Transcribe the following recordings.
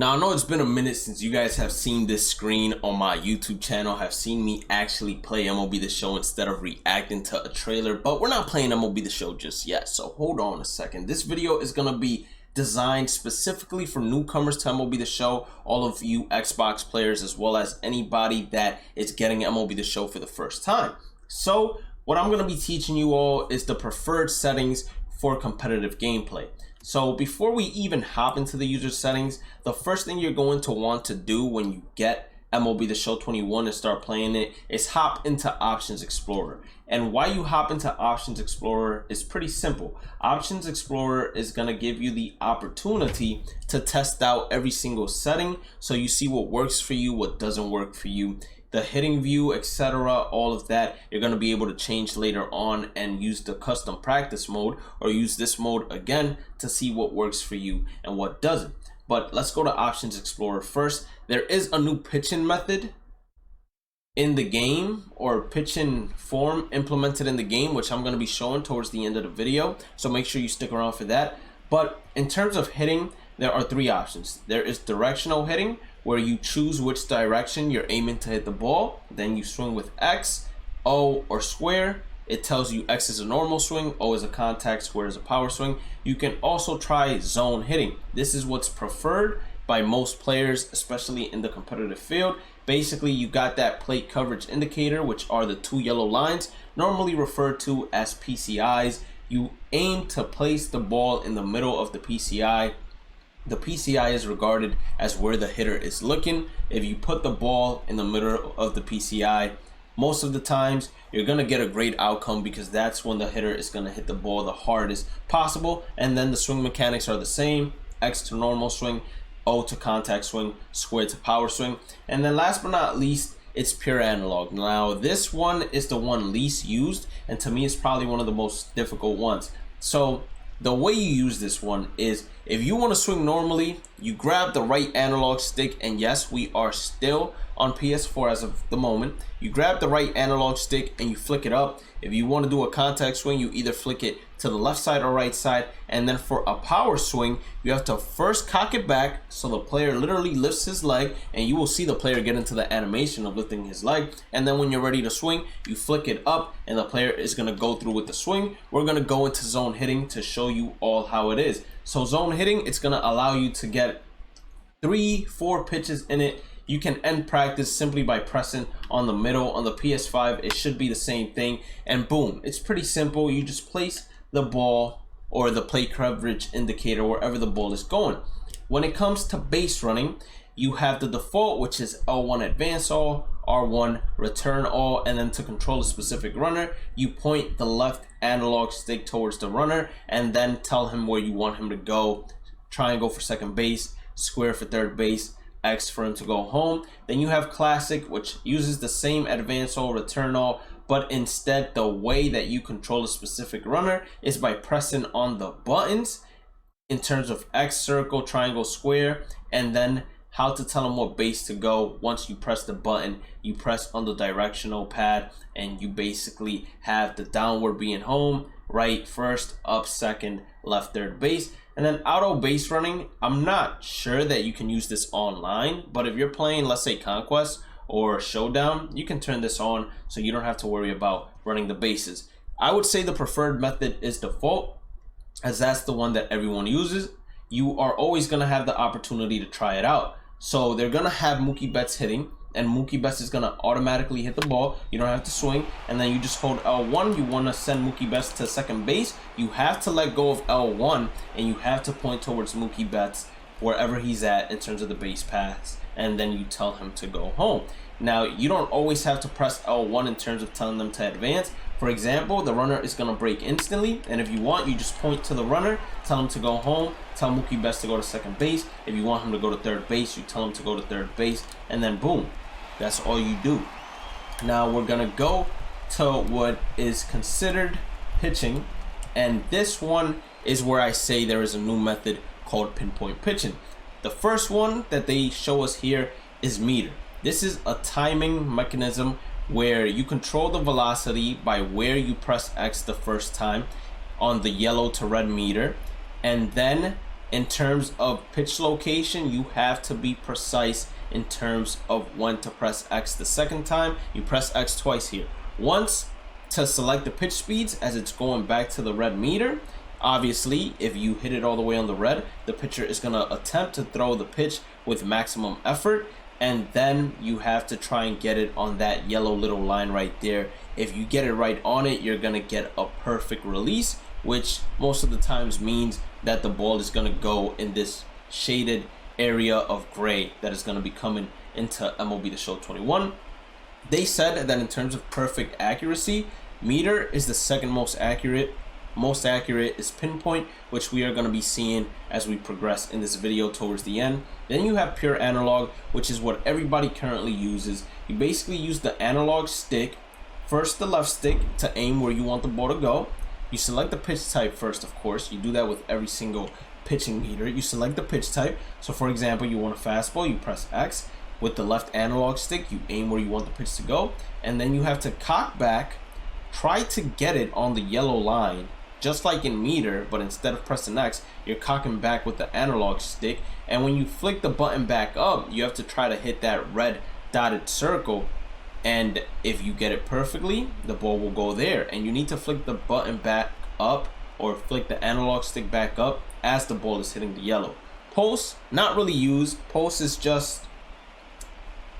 Now, I know it's been a minute since you guys have seen this screen on my YouTube channel, have seen me actually play MLB The Show instead of reacting to a trailer, but we're not playing MLB The Show just yet, so hold on a second. This video is going to be designed specifically for newcomers to MLB The Show, all of you Xbox players, as well as anybody that is getting MLB The Show for the first time. So, what I'm going to be teaching you all is the preferred settings for competitive gameplay. So before we even hop into the user settings, the first thing you're going to want to do when you get MLB The Show 21 and start playing it is hop into Options Explorer. And why you hop into Options Explorer is pretty simple. Options Explorer is going to give you the opportunity to test out every single setting so you see what works for you, what doesn't work for you. The hitting view, etc., all of that you're going to be able to change later on and use the custom practice mode or use this mode again to see what works for you and what doesn't. But let's go to Options Explorer first. There is a new pitching method in the game, or pitching form implemented in the game, which I'm going to be showing towards the end of the video, so make sure you stick around for that. But in terms of hitting, there are three options. There is directional hitting, where you choose which direction you're aiming to hit the ball. Then you swing with X, O, or square. It tells you X is a normal swing, O is a contact, square is a power swing. You can also try zone hitting. This is what's preferred by most players, especially in the competitive field. Basically, you got that plate coverage indicator, which are the two yellow lines, normally referred to as PCIs. You aim to place the ball in the middle of the PCI. The PCI is regarded as where the hitter is looking. If you put the ball in the middle of the PCI, most of the times you're going to get a great outcome because that's when the hitter is going to hit the ball the hardest possible. And then the swing mechanics are the same: X to normal swing, O to contact swing, square to power swing. And then last but not least, it's pure analog. Now this one is the one least used, and to me it's probably one of the most difficult ones. So the way you use this one is, if you want to swing normally, you grab the right analog stick, and yes, we are still on PS4 as of the moment. You grab the right analog stick and you flick it up. If you want to do a contact swing, you either flick it to the left side or right side. And then for a power swing, you have to first cock it back so the player literally lifts his leg, and you will see the player get into the animation of lifting his leg. And then when you're ready to swing, you flick it up and the player is going to go through with the swing. We're going to go into zone hitting to show you all how it is. So zone hitting, it's going to allow you to get 3-4 pitches in it. You can end practice simply by pressing on the middle. On the PS5, it should be the same thing, and boom, it's pretty simple. You just place the ball or the plate coverage indicator wherever the ball is going. When it comes to base running, you have the default, which is L1 advance all, R1 return all, and then to control a specific runner, you point the left analog stick towards the runner and then tell him where you want him to go. Triangle for second base, square for third base, X for him to go home. Then you have classic, which uses the same advance all, return all, but instead the way that you control a specific runner is by pressing on the buttons in terms of X, circle, triangle, square, and then how to tell him what base to go. Once you press the button, you press on the directional pad and you basically have the downward being home, right first, up second, left third base. And then auto base running, I'm not sure that you can use this online, but if you're playing, let's say Conquest or Showdown, you can turn this on so you don't have to worry about running the bases. I would say the preferred method is default, as that's the one that everyone uses. You are always going to have the opportunity to try it out. So they're going to have Mookie Betts hitting, and Mookie Betts is going to automatically hit the ball. You don't have to swing, and then you just hold L1. You want to send Mookie Betts to second base. You have to let go of L1, and you have to point towards Mookie Betts wherever he's at in terms of the base pass, and then you tell him to go home. Now, you don't always have to press L1 in terms of telling them to advance. For example, the runner is going to break instantly, and if you want, you just point to the runner, tell him to go home, tell Mookie Betts to go to second base. If you want him to go to third base, you tell him to go to third base, and then boom, that's all you do. Now we're going to go to what is considered pitching, and this one is where I say there is a new method called pinpoint pitching. The first one that they show us here is meter. This is a timing mechanism where you control the velocity by where you press X the first time on the yellow to red meter, and then In terms of pitch location, you have to be precise in terms of when to press X the second time. You press X twice here. Once to select the pitch speeds as it's going back to the red meter. Obviously, if you hit it all the way on the red, the pitcher is going to attempt to throw the pitch with maximum effort, and then you have to try and get it on that yellow little line right there. If you get it right on it, you're going to get a perfect release, which most of the times means that the ball is going to go in this shaded area of gray that is going to be coming into MLB The Show 21. They said that in terms of perfect accuracy, meter is the second most accurate. Most accurate is pinpoint, which we are going to be seeing as we progress in this video towards the end. Then you have pure analog, which is what everybody currently uses. You basically use the analog stick, first the left stick to aim where you want the ball to go. You select the pitch type first, of course. You do that with every single pitching meter. You select the pitch type. So for example, you want a fastball, you press X. With the left analog stick, you aim where you want the pitch to go. And then you have to cock back, try to get it on the yellow line, just like in meter, but instead of pressing X, you're cocking back with the analog stick. And when you flick the button back up, you have to try to hit that red dotted circle. And if you get it perfectly, the ball will go there. And you need to flick the button back up or flick the analog stick back up as the ball is hitting the yellow. Pulse, not really used. Pulse is just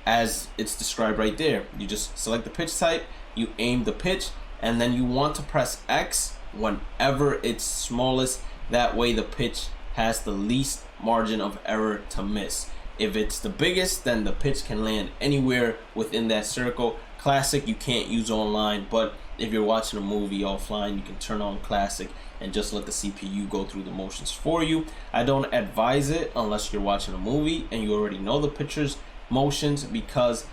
as it's described right there. You just select the pitch type, you aim the pitch, and then you want to press X whenever it's smallest. That way the pitch has the least margin of error to miss. If it's the biggest, then the pitch can land anywhere within that circle. Classic you can't use online, but if you're watching a movie offline, you can turn on Classic and just let the CPU go through the motions for you. I don't advise it unless you're watching a movie and you already know the pitcher's motions, because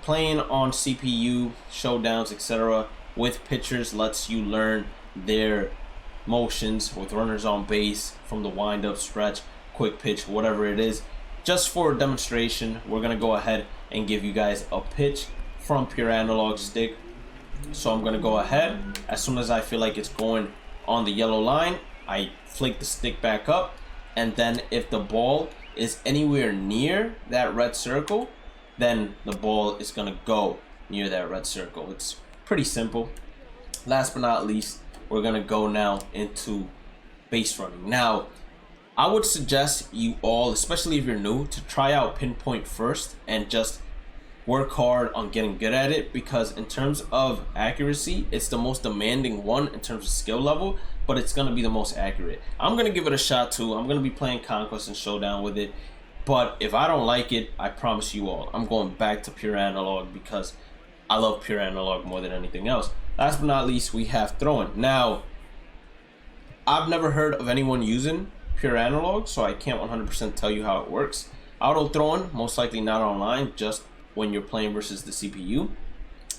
playing on CPU, showdowns, etc. with pitchers lets you learn their motions with runners on base from the wind-up, stretch, quick pitch, whatever it is. Just for a demonstration, we're going to go ahead and give you guys a pitch from pure analog stick. So I'm going to go ahead. As soon as I feel like it's going on the yellow line, I flick the stick back up. And then if the ball is anywhere near that red circle, then the ball is going to go near that red circle. It's pretty simple. Last but not least, we're going to go now into base running. Now, I would suggest you all, especially if you're new, to try out pinpoint first and just work hard on getting good at it, because in terms of accuracy, it's the most demanding one in terms of skill level, but it's going to be the most accurate. I'm going to give it a shot too. I'm going to be playing Conquest and Showdown with it, but if I don't like it, I promise you all, I'm going back to pure analog, because I love pure analog more than anything else. Last but not least, we have throwing. Now, I've never heard of anyone using pure analog, so I can't 100% tell you how it works. Auto throwing, most likely not online, just when you're playing versus the CPU.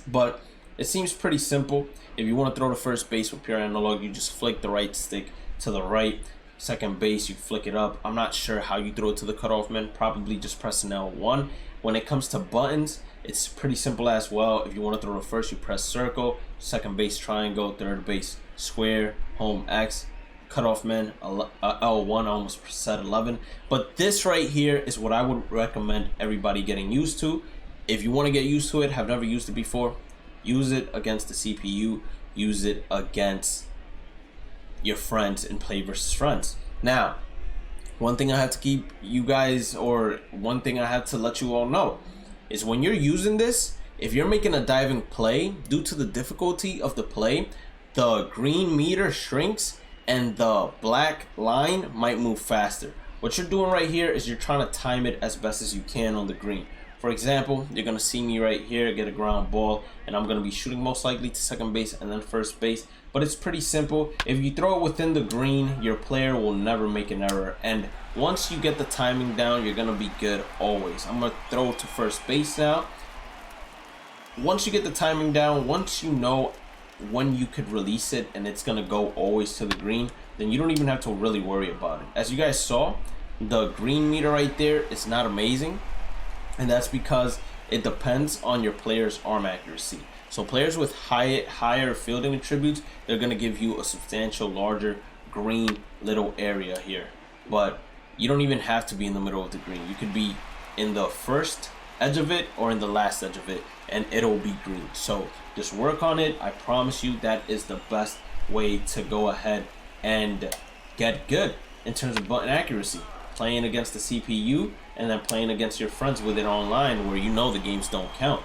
But it seems pretty simple. If you want to throw to first base with pure analog, you just flick the right stick to the right. Second base, you flick it up. I'm not sure how you throw it to the cutoff man, probably just pressing L1. When it comes to buttons, it's pretty simple as well. If you want to throw to first, you press circle, second base triangle, third base square, home X, cutoff man L1. I almost said 11, but this right here is what I would recommend everybody getting used to. If you want to get used to it, have never used it before, use it against the CPU, use it against your friends and play versus friends. Now, one thing I have to keep you guys, or one thing I have to let you all know, is when you're using this, if you're making a diving play, due to the difficulty of the play, the green meter shrinks and the black line might move faster. What you're doing right here is you're trying to time it as best as you can on the green. For example, you're going to see me right here get a ground ball, and I'm going to be shooting most likely to second base and then first base. But it's pretty simple. If you throw it within the green, your player will never make an error. And once you get the timing down, you're going to be good always. I'm going to throw to first base now. Once you get the timing down, once you know when you could release it and it's going to go always to the green, then you don't even have to really worry about it. As you guys saw, the green meter right there is not amazing. And that's because it depends on your player's arm accuracy. So players with higher fielding attributes, they're going to give you a substantial larger green little area here. but you don't even have to be in the middle of the green. You could be in the first edge of it or in the last edge of it, and it'll be green. So just work on it. I promise you that is the best way to go ahead and get good in terms of button accuracy. Playing against the CPU and then playing against your friends with it online where you know the games don't count.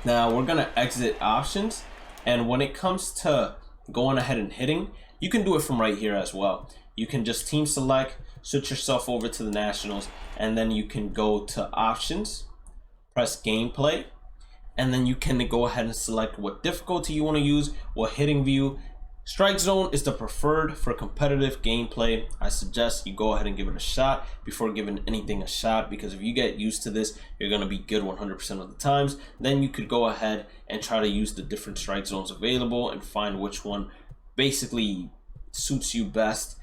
Now we're gonna exit options, and when it comes to going ahead and hitting, you can do it from right here as well. You can just team select, switch yourself over to the Nationals, and then you can go to options, press gameplay, and then you can go ahead and select what difficulty you want to use, what hitting view. Strike zone is the preferred for competitive gameplay. I suggest you go ahead and give it a shot before giving anything a shot, because if you get used to this, you're going to be good 100% of the times. Then you could go ahead and try to use the different strike zones available and find which one basically suits you best.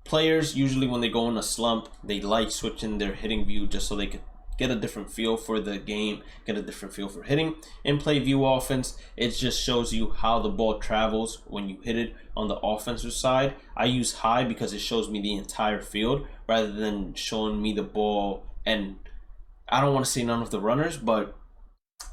Players, usually when they go in a slump, they like switching their hitting view just so they could get a different feel for the game, get a different feel for hitting. In play view offense, it just shows you how the ball travels when you hit it on the offensive side. I use high because it shows me the entire field rather than showing me the ball, and I don't want to say none of the runners, but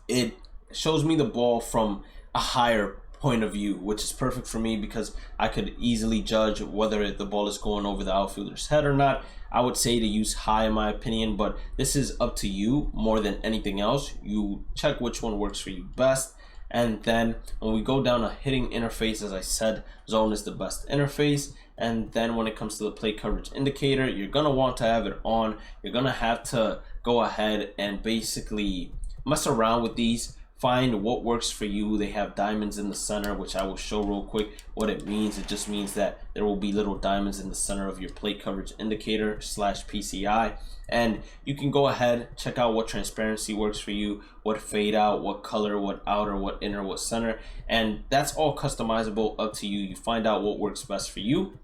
it shows me the ball from a higher point of view, which is perfect for me because I could easily judge whether the ball is going over the outfielder's head or not. I would say to use high in my opinion, but this is up to you more than anything else. You check which one works for you best. And then when we go down a hitting interface, as I said, zone is the best interface. And then when it comes to the play coverage indicator, you're going to want to have it on. You're going to have to go ahead and basically mess around with these. Find what works for you. They have diamonds in the center, which I will show real quick what it means. It just means that there will be little diamonds in the center of your plate coverage indicator / PCI. And you can go ahead, check out what transparency works for you, what fade out, what color, what outer, what inner, what center. And that's all customizable, up to you. You find out what works best for you.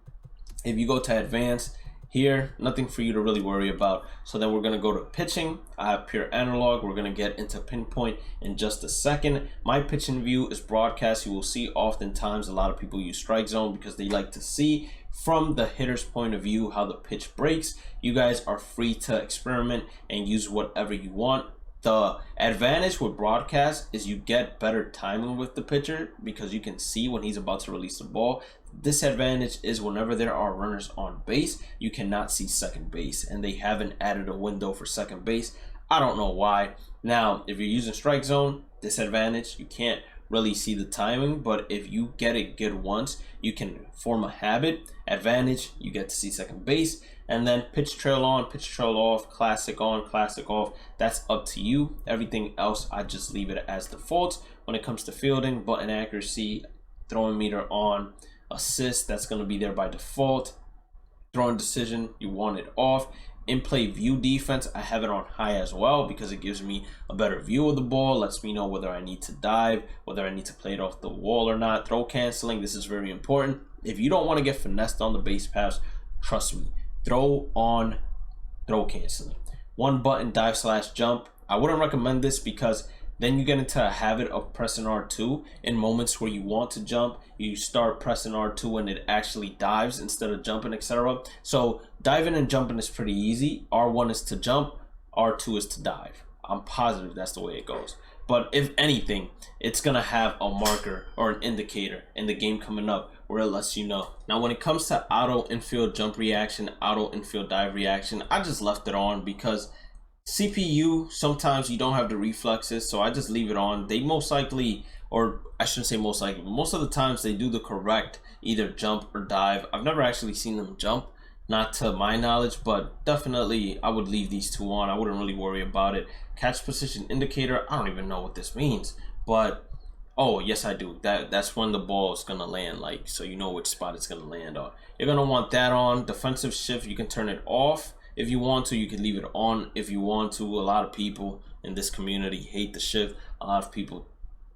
If you go to advanced, here, nothing for you to really worry about. So then we're going to go to pitching. I have pure analog. We're going to get into pinpoint in just a second. My pitching view is broadcast. You will see oftentimes a lot of people use strike zone because they like to see from the hitter's point of view how the pitch breaks. You guys are free to experiment and use whatever you want. The advantage with broadcast is you get better timing with the pitcher because you can see when he's about to release the ball. Disadvantage is whenever there are runners on base, you cannot see second base, and they haven't added a window for second base. I don't know why. Now, if you're using strike zone, disadvantage, you can't really see the timing, but if you get it good once, you can form a habit. Advantage, you get to see second base. And then pitch trail on, pitch trail off, classic on, classic off. That's up to you. Everything else, I just leave it as default. When it comes to fielding, button accuracy, throwing meter on, assist, that's going to be there by default. Throwing decision, you want it off. In play view defense, I have it on high as well because it gives me a better view of the ball, lets me know whether I need to dive, whether I need to play it off the wall or not. Throw canceling, this is very important. If you don't want to get finessed on the base pass, trust me, throw on throw canceling. One button dive / jump. I wouldn't recommend this because then you get into a habit of pressing R2 in moments where you want to jump. You start pressing R2 and it actually dives instead of jumping, etc. So diving and jumping is pretty easy. R1 is to jump, R2 is to dive. I'm positive that's the way it goes. But if anything, it's going to have a marker or an indicator in the game coming up where it lets you know. Now, when it comes to auto infield jump reaction, auto infield dive reaction, I just left it on because CPU, sometimes you don't have the reflexes, so I just leave it on. They most likely, or I shouldn't say most likely, but most of the times they do the correct either jump or dive. I've never actually seen them jump, not to my knowledge, but definitely I would leave these two on. I wouldn't really worry about it. Catch position indicator, I don't even know what this means, but oh yes I do. That's when the ball is gonna land, like, so you know which spot it's gonna land on. You're gonna want that on. Defensive shift, you can turn it off. If you want to, you can leave it on if you want to. A lot of people in this community hate the shift. A lot of people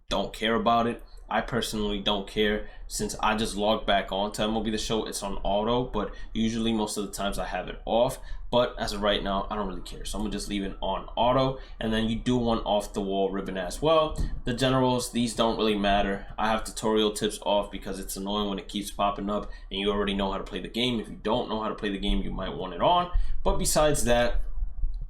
don't care about it. I personally don't care, since I just log back on to MLB The Show. It's on auto, but usually most of the times I have it off. But as of right now, I don't really care, so I'm gonna just leave it on auto. And then you do want off the wall ribbon as well. The generals, these don't really matter. I have tutorial tips off because it's annoying when it keeps popping up and you already know how to play the game. If you don't know how to play the game, you might want it on. But besides that,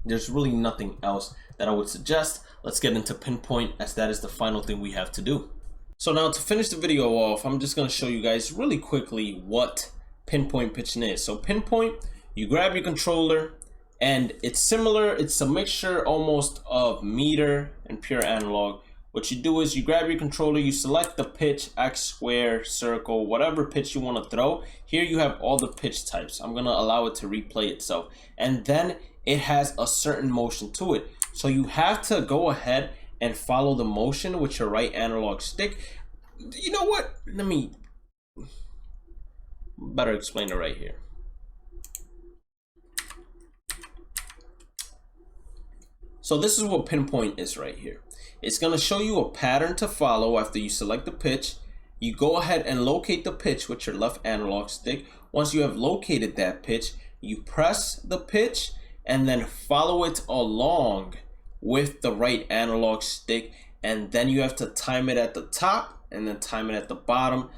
there's really nothing else that I would suggest. Let's get into pinpoint, as that is the final thing we have to do. So now, to finish the video off, I'm just going to show you guys really quickly what pinpoint pitching is. So pinpoint, you grab your controller, and it's similar. It's a mixture almost of meter and pure analog. What you do is you grab your controller, you select the pitch, X, square, circle, whatever pitch you want to throw. Here you have all the pitch types. I'm going to allow it to replay itself. And then it has a certain motion to it. So you have to go ahead and follow the motion with your right analog stick. You know what? Let me better explain it right here. So this is what pinpoint is right here. It's going to show you a pattern to follow after you select the pitch. You go ahead and locate the pitch with your left analog stick. Once you have located that pitch, you press the pitch and then follow it along with the right analog stick, and then you have to time it at the top and then time it at the bottom.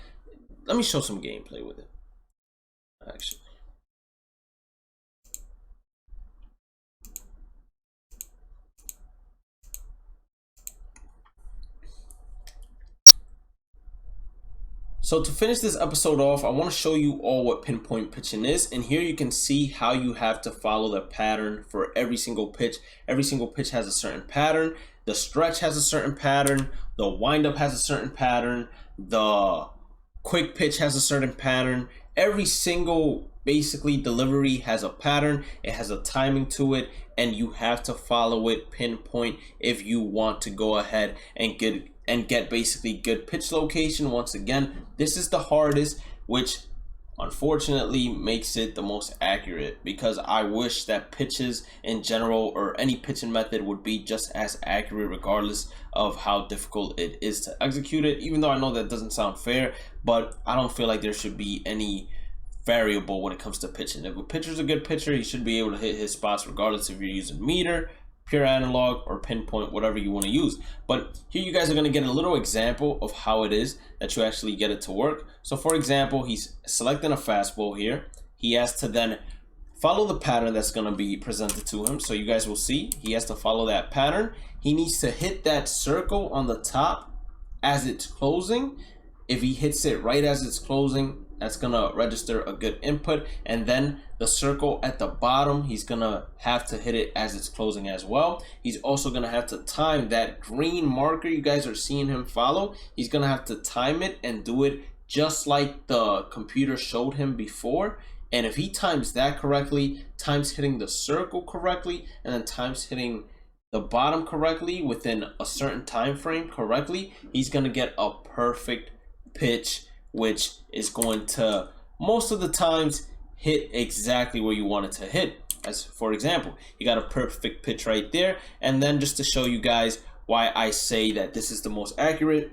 Let me show some gameplay with it, actually. So to finish this episode off, I want to show you all what pinpoint pitching is. And here you can see how you have to follow the pattern for every single pitch. Every single pitch has a certain pattern. The stretch has a certain pattern. The windup has a certain pattern. The quick pitch has a certain pattern. Every single basically delivery has a pattern. It has a timing to it, and you have to follow it pinpoint if you want to go ahead and get basically good pitch location. Once again, this is the hardest, which unfortunately makes it the most accurate, because I wish that pitches in general or any pitching method would be just as accurate regardless of how difficult it is to execute it. Even though I know that doesn't sound fair, but I don't feel like there should be any variable when it comes to pitching. If a pitcher's a good pitcher, he should be able to hit his spots regardless if you're using meter, pure analog, or pinpoint, whatever you want to use. But here you guys are going to get a little example of how it is that you actually get it to work. So for example, he's selecting a fastball here. He has to then follow the pattern that's going to be presented to him. So you guys will see he has to follow that pattern. He needs to hit that circle on the top as it's closing. If he hits it right as it's closing, that's gonna register a good input. And then the circle at the bottom, he's gonna have to hit it as it's closing as well. He's also gonna have to time that green marker you guys are seeing him follow. He's gonna have to time it and do it just like the computer showed him before. And if he times that correctly, times hitting the circle correctly, and then times hitting the bottom correctly within a certain time frame correctly, he's gonna get a perfect pitch, which is going to most of the times hit exactly where you want it to hit. As for example, you got a perfect pitch right there. And then just to show you guys why I say that this is the most accurate,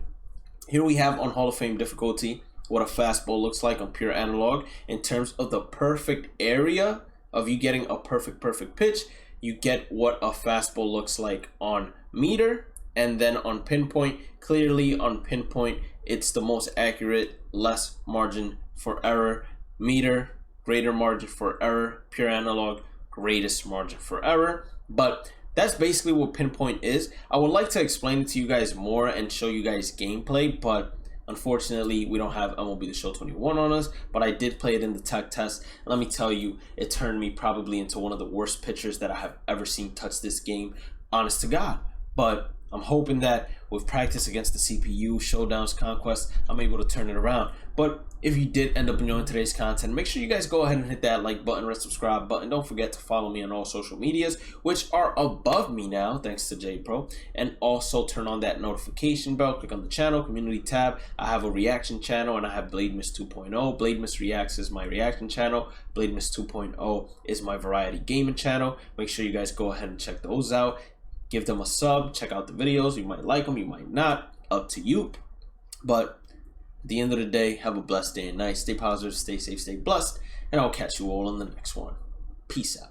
here we have on Hall of Fame difficulty what a fastball looks like on pure analog in terms of the perfect area of you getting a perfect pitch. You get what a fastball looks like on meter. And then on pinpoint, clearly on pinpoint, it's the most accurate, less margin for error. Meter, greater margin for error. Pure analog, greatest margin for error. But that's basically what pinpoint is. I would like to explain it to you guys more and show you guys gameplay, but unfortunately, we don't have MLB The Show 21 on us, but I did play it in the tech test. And let me tell you, it turned me probably into one of the worst pitchers that I have ever seen touch this game, honest to God. But I'm hoping that with practice against the CPU, showdowns, conquests, I'm able to turn it around. But if you did end up enjoying today's content, make sure you guys go ahead and hit that like button, red subscribe button. Don't forget to follow me on all social medias, which are above me now, thanks to JPro. And also turn on that notification bell. Click on the channel, community tab. I have a reaction channel, and I have Bhlademyst 2.0. Bhlademyst Reacts is my reaction channel. Bhlademyst 2.0 is my variety gaming channel. Make sure you guys go ahead and check those out. Give them a sub, check out the videos. You might like them, you might not, up to you. But at the end of the day, have a blessed day and night. Stay positive, stay safe, stay blessed, and I'll catch you all in the next one. Peace out.